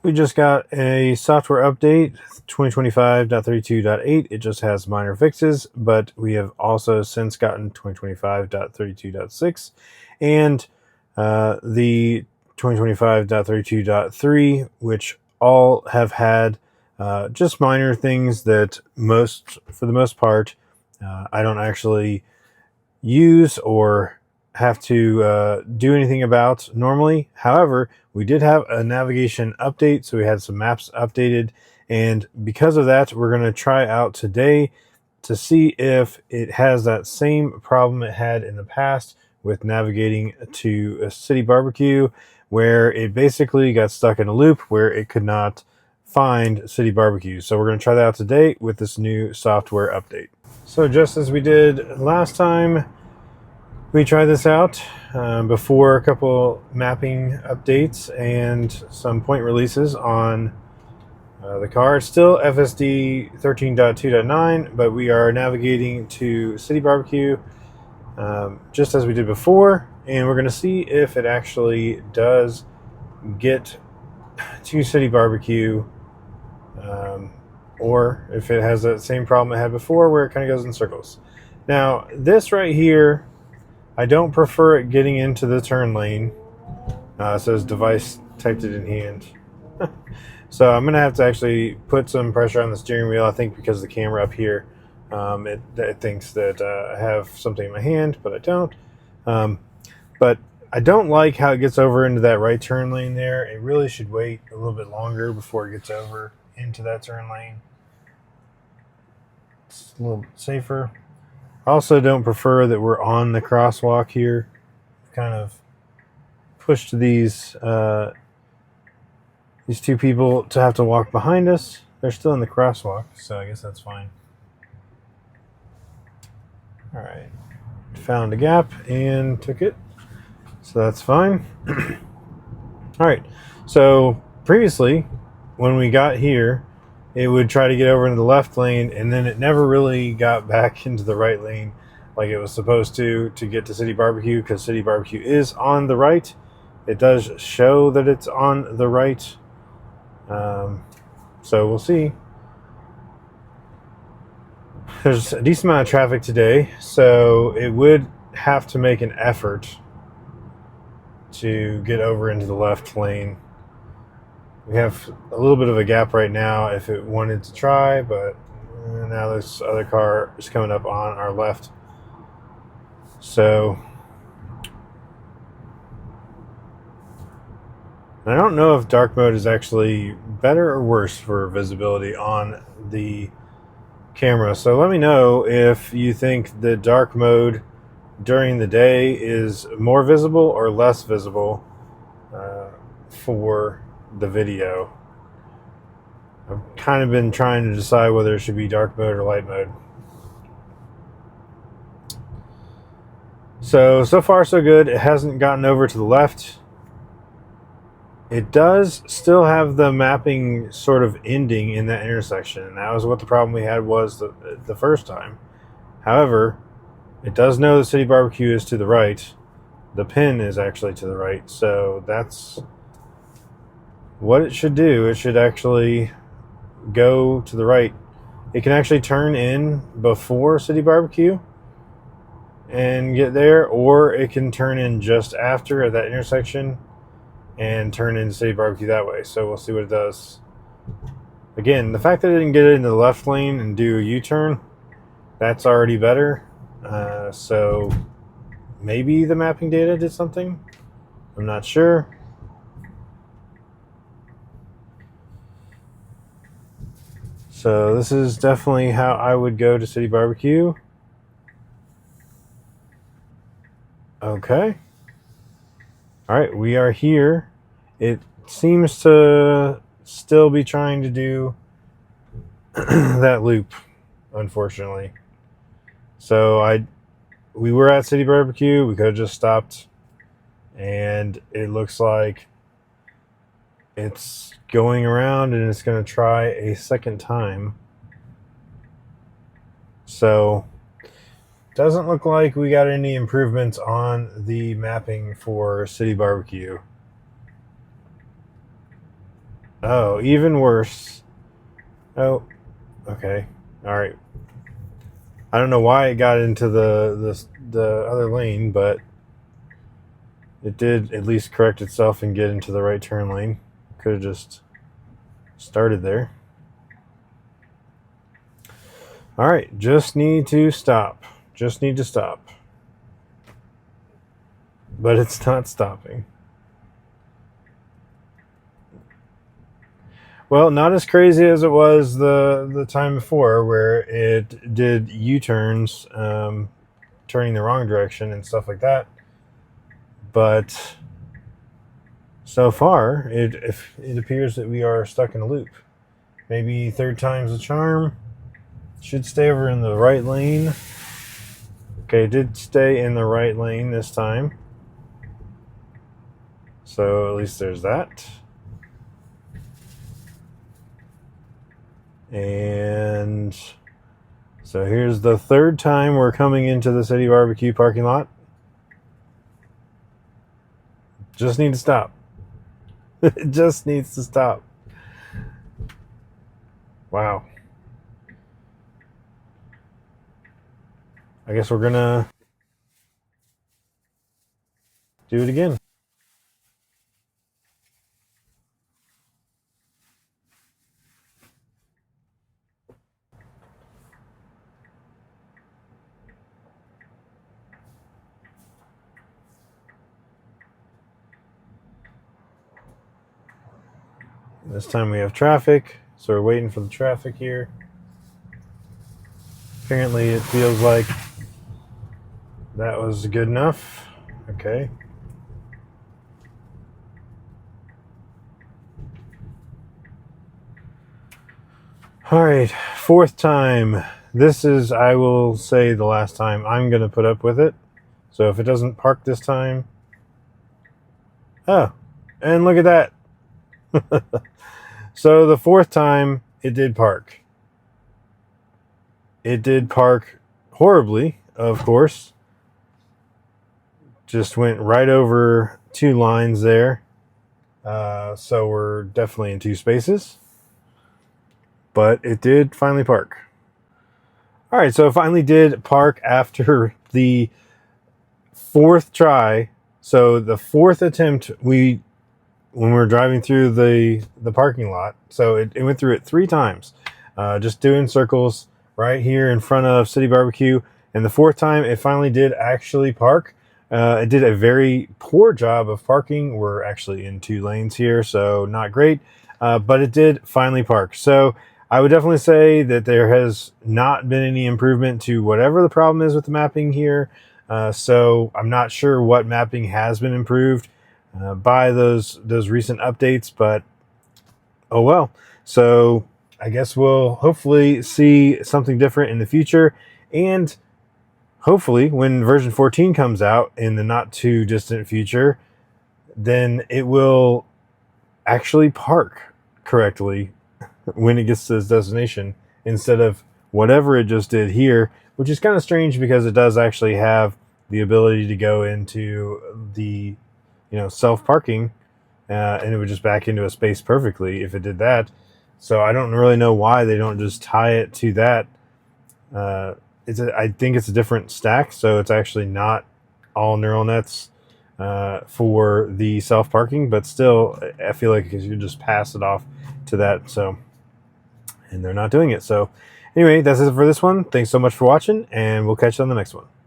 We just got a software update, 2025.32.8. It just has minor fixes, but we have also since gotten 2025.32.6 and the 2025.32.3, which all have had just minor things that for the most part, I don't actually use or have to do anything about normally. However, we did have a navigation update, so we had some maps updated, and because of that, we're going to try out today to see if it has that same problem it had in the past with navigating to a city barbecue, where it basically got stuck in a loop where it could not find city barbecue. So we're going to try that out today with this new software update. So just as we did last time, we tried this out before a couple mapping updates and some point releases on the car. It's still FSD 13.2.9, but we are navigating to City Barbecue just as we did before, and we're going to see if it actually does get to City Barbecue, or if it has that same problem it had before where it kind of goes in circles. Now, this right here, I don't prefer it getting into the turn lane. It says device typed it in hand. So I'm going to have to actually put some pressure on the steering wheel, I think, because the camera up here, it thinks that I have something in my hand, but I don't. But I don't like how it gets over into that right turn lane there. It really should wait a little bit longer before it gets over into that turn lane. It's a little bit safer. I also don't prefer that we're on the crosswalk here. Kind of pushed these two people to have to walk behind us. They're still in the crosswalk, so I guess that's fine. All right, found a gap and took it, so that's fine. All right, so previously when we got here, it would try to get over into the left lane, and then it never really got back into the right lane like it was supposed to get to City Barbecue, because City Barbecue is on the right. It does show that it's on the right. So we'll see. There's a decent amount of traffic today, so it would have to make an effort to get over into the left lane. We have a little bit of a gap right now if it wanted to try, but now this other car is coming up on our left. So I don't know if dark mode is actually better or worse for visibility on the camera. So let me know if you think the dark mode during the day is more visible or less visible for the video. I've kind of been trying to decide whether it should be dark mode or light mode. So far so good. It hasn't gotten over to the left. It does still have the mapping sort of ending in that intersection, and that was what the problem we had was the first time. However, it does know the City Barbecue is to the right. The pin is actually to the right, so that's what it should do. It should actually go to the right. It can actually turn in before City Barbecue and get there, or it can turn in just after at that intersection and turn into City Barbecue that way. So we'll see what it does. Again, the fact that it didn't get into the left lane and do a U-turn, that's already better. So maybe the mapping data did something. I'm not sure. So this is definitely how I would go to City Barbecue. Okay. All right, we are here. It seems to still be trying to do that loop, unfortunately. So we were at City Barbecue. We could have just stopped, and it looks like it's going around and it's going to try a second time. So doesn't look like we got any improvements on the mapping for City Barbecue. Oh, even worse. Oh, okay. All right. I don't know why it got into the other lane, but it did at least correct itself and get into the right turn lane. Could have just started there. All right, just need to stop. Just need to stop. But it's not stopping. Well, not as crazy as it was the time before, where it did U-turns, turning the wrong direction and stuff like that. But so far, it appears that we are stuck in a loop. Maybe third time's a charm. Should stay over in the right lane. Okay, it did stay in the right lane this time. So at least there's that. And so here's the third time we're coming into the City Barbecue parking lot. Just need to stop. It just needs to stop. Wow. I guess we're gonna do it again. This time we have traffic, so we're waiting for the traffic here. Apparently it feels like that was good enough. Okay. All right, fourth time. This is, I will say, the last time I'm going to put up with it. So if it doesn't park this time. Oh, and look at that. So the fourth time, it did park. It did park horribly, of course. Just went right over two lines there. So we're definitely in two spaces. But it did finally park. All right, so it finally did park after the fourth try. So the fourth attempt, when we were driving through the parking lot, so it went through it three times, just doing circles right here in front of City Barbecue. And the fourth time, it finally did actually park. It did a very poor job of parking. We're actually in two lanes here, so not great. But it did finally park. So I would definitely say that there has not been any improvement to whatever the problem is with the mapping here. So I'm not sure what mapping has been improved by those recent updates, but oh well. So I guess we'll hopefully see something different in the future, and hopefully when version 14 comes out in the not too distant future, then it will actually park correctly when it gets to its destination, instead of whatever it just did here, which is kind of strange because it does actually have the ability to go into the self-parking, and it would just back into a space perfectly if it did that. So I don't really know why they don't just tie it to that. I think it's a different stack, so it's actually not all neural nets for the self-parking, but still I feel like you could just pass it off to that. So, and they're not doing it. So anyway, that's it for this one. Thanks so much for watching, and we'll catch you on the next one.